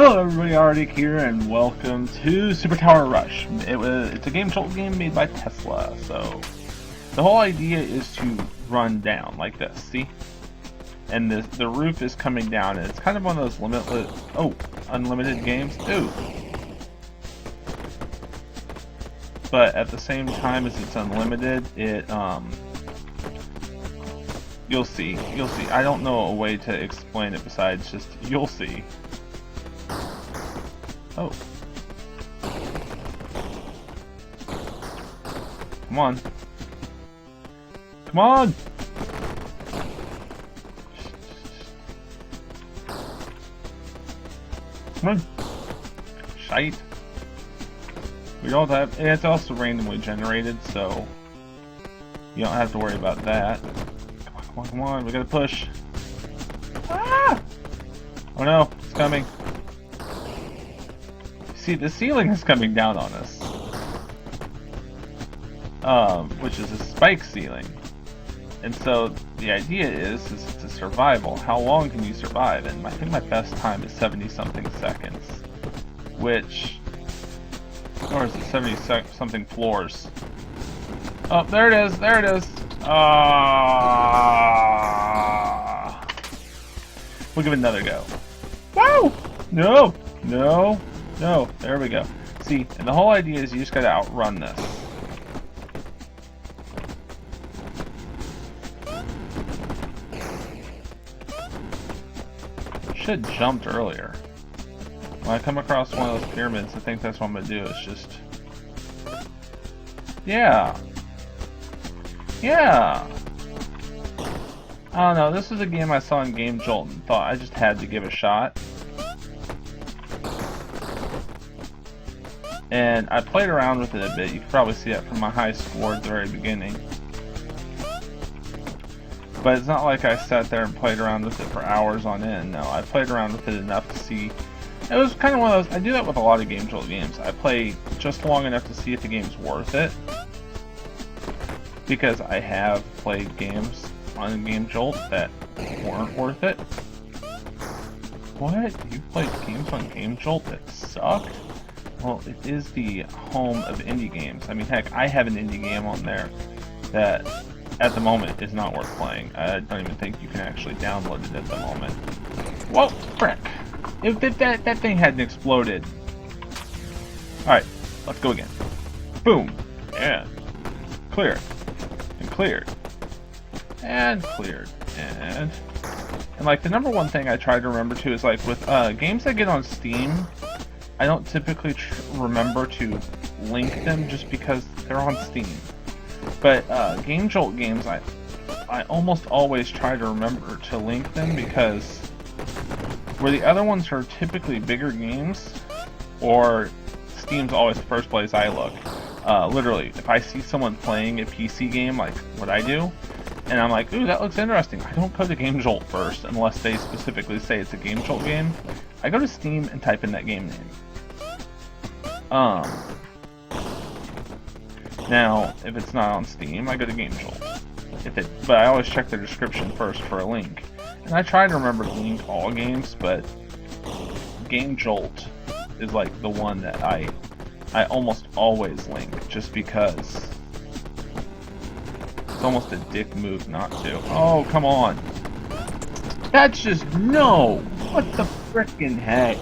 Hello everybody, Arctic here, and welcome to Super Tower Rush. It's a game Jolt game made by Tesla, so the whole idea is to run down like this, see? And the roof is coming down, and it's kind of one of those unlimited games. Ooh. But at the same time as it's unlimited, you'll see. I don't know a way to explain it besides just you'll see. Oh. Come on. Come on! Come on. Shite. We don't have, and it's also randomly generated, so you don't have to worry about that. Come on, we gotta push. Ah! Oh no, it's coming. See, the ceiling is coming down on us. Which is a spike ceiling. And so the idea is it's a survival. How long can you survive? And I think my best time is 70-something seconds. Which, or is it 70-something floors? Oh, there it is, there it is. We'll give it another go. Whoa! No! No! No, there we go. See, and the whole idea is you just gotta outrun this. Should have jumped earlier. When I come across one of those pyramids, I think that's what I'm gonna do, is just... Yeah! Yeah! I don't know, this is a game I saw in Game Jolt and thought I just had to give a shot. And I played around with it a bit. You can probably see that from my high score at the very beginning. But it's not like I sat there and played around with it for hours on end. No, I played around with it enough to see. It was kind of one of those. I do that with a lot of Game Jolt games. I play just long enough to see if the game's worth it. Because I have played games on Game Jolt that weren't worth it. What? You played games on Game Jolt that suck? Well, it is the home of indie games. I mean, heck, I have an indie game on there that, at the moment, is not worth playing. I don't even think you can actually download it at the moment. Whoa, frick! If that thing hadn't exploded. Alright, let's go again. Boom! Yeah. Clear. And cleared. And cleared. And like, the number one thing I try to remember, too, is like, with games that get on Steam, I don't typically remember to link them just because they're on Steam. But Game Jolt games, I almost always try to remember to link them, because where the other ones are typically bigger games, or Steam's always the first place I look. Literally, if I see someone playing a PC game like what I do, and I'm like, ooh, that looks interesting, I don't go to Game Jolt first unless they specifically say it's a Game Jolt game. I go to Steam and type in that game name. Now, if it's not on Steam, I go to Game Jolt. But I always check the description first for a link. And I try to remember to link all games, but Game Jolt is like the one that I almost always link, just because it's almost a dick move not to. Oh, come on. That's just, no! What the frickin' heck?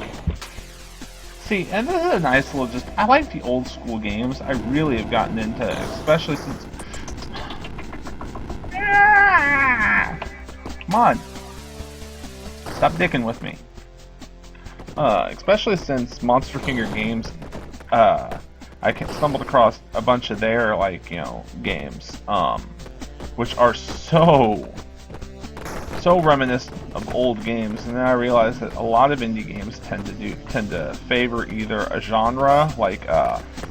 See, and this is a nice little, I like the old school games. I really have gotten into, especially since... Come on! Stop dicking with me. Especially since Monster Finger Games, I stumbled across a bunch of their, like, you know, games, which are so reminiscent of old games, and then I realized that a lot of indie games tend to favor either a genre, like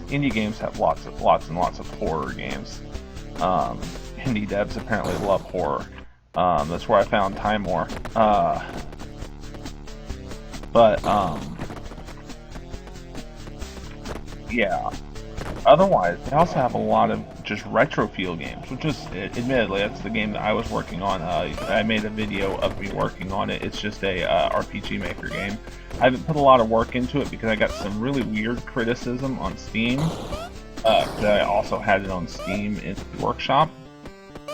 indie games have lots and lots of horror games. Indie devs apparently love horror. That's where I found Time War. Yeah. Otherwise, they also have a lot of just Retrofeel Games, which is, admittedly, that's the game that I was working on. I made a video of me working on it. It's just a RPG Maker game. I haven't put a lot of work into it because I got some really weird criticism on Steam. I also had it on Steam in the workshop.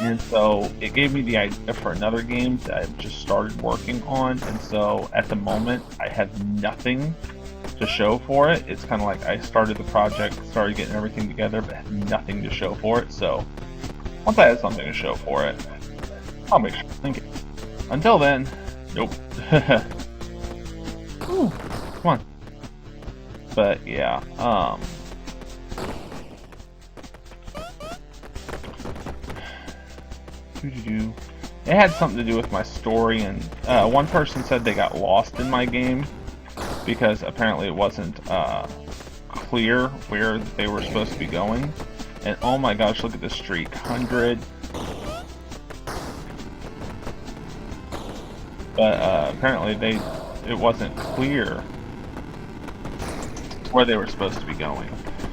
And so it gave me the idea for another game that I've just started working on. And so at the moment, I have nothing to show for it. It's kind of like I started the project, started getting everything together, but have nothing to show for it. So once I have something to show for it, I'll make sure to link it. Until then, nope. Ooh, come on. But yeah, it had something to do with my story, and one person said they got lost in my game because apparently it wasn't clear where they were supposed to be going. And oh my gosh, look at this streak, 100. But apparently it wasn't clear where they were supposed to be going.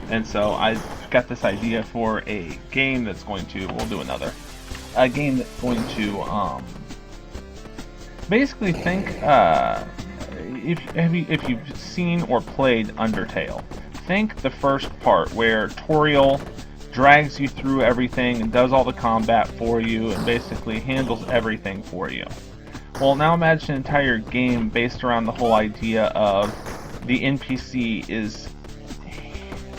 And so I got this idea for a game that's going to, we'll do another, a game that's going to basically think, if you've seen or played Undertale, think the first part where Toriel drags you through everything and does all the combat for you and basically handles everything for you. Well, now imagine an entire game based around the whole idea of the NPC is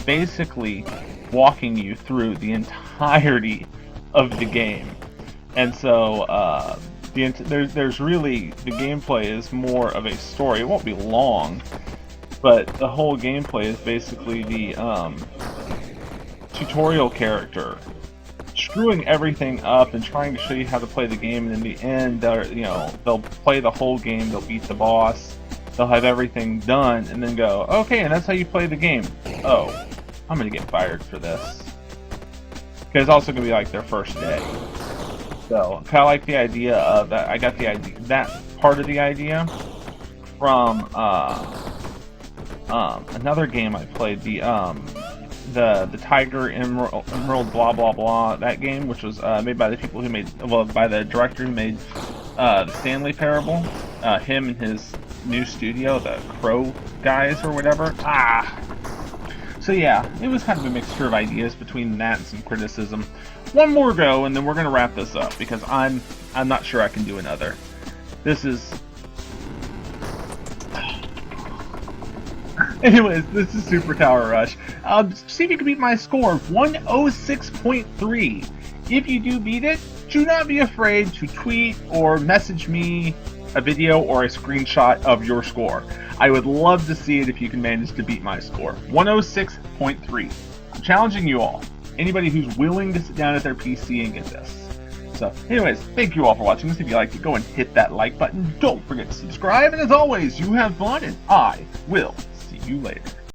basically walking you through the entirety of the game. And so there's really, the gameplay is more of a story. It won't be long, but the whole gameplay is basically the tutorial character screwing everything up and trying to show you how to play the game, and in the end, they'll play the whole game, they'll beat the boss, they'll have everything done, and then go, okay, and that's how you play the game. Oh, I'm gonna get fired for this. Because it's also gonna be like their first day. So, kind of like the idea of that. I got the idea, that part of the idea from another game I played, the Tiger Emerald blah blah blah, that game, which was made by the people who made, well, by the director who made the Stanley Parable. Him and his new studio, the Crow guys or whatever. So yeah, it was kind of a mixture of ideas between that and some criticism. One more go, and then we're gonna wrap this up because I'm not sure I can do another. This is. Anyways, this is Super Tower Rush. See if you can beat my score, 106.3. If you do beat it, do not be afraid to tweet or message me a video or a screenshot of your score. I would love to see it if you can manage to beat my score, 106.3. I'm challenging you all. Anybody who's willing to sit down at their PC and get this. So, anyways, thank you all for watching this. If you liked it, go and hit that like button. Don't forget to subscribe, and as always, you have fun, and I will see you later.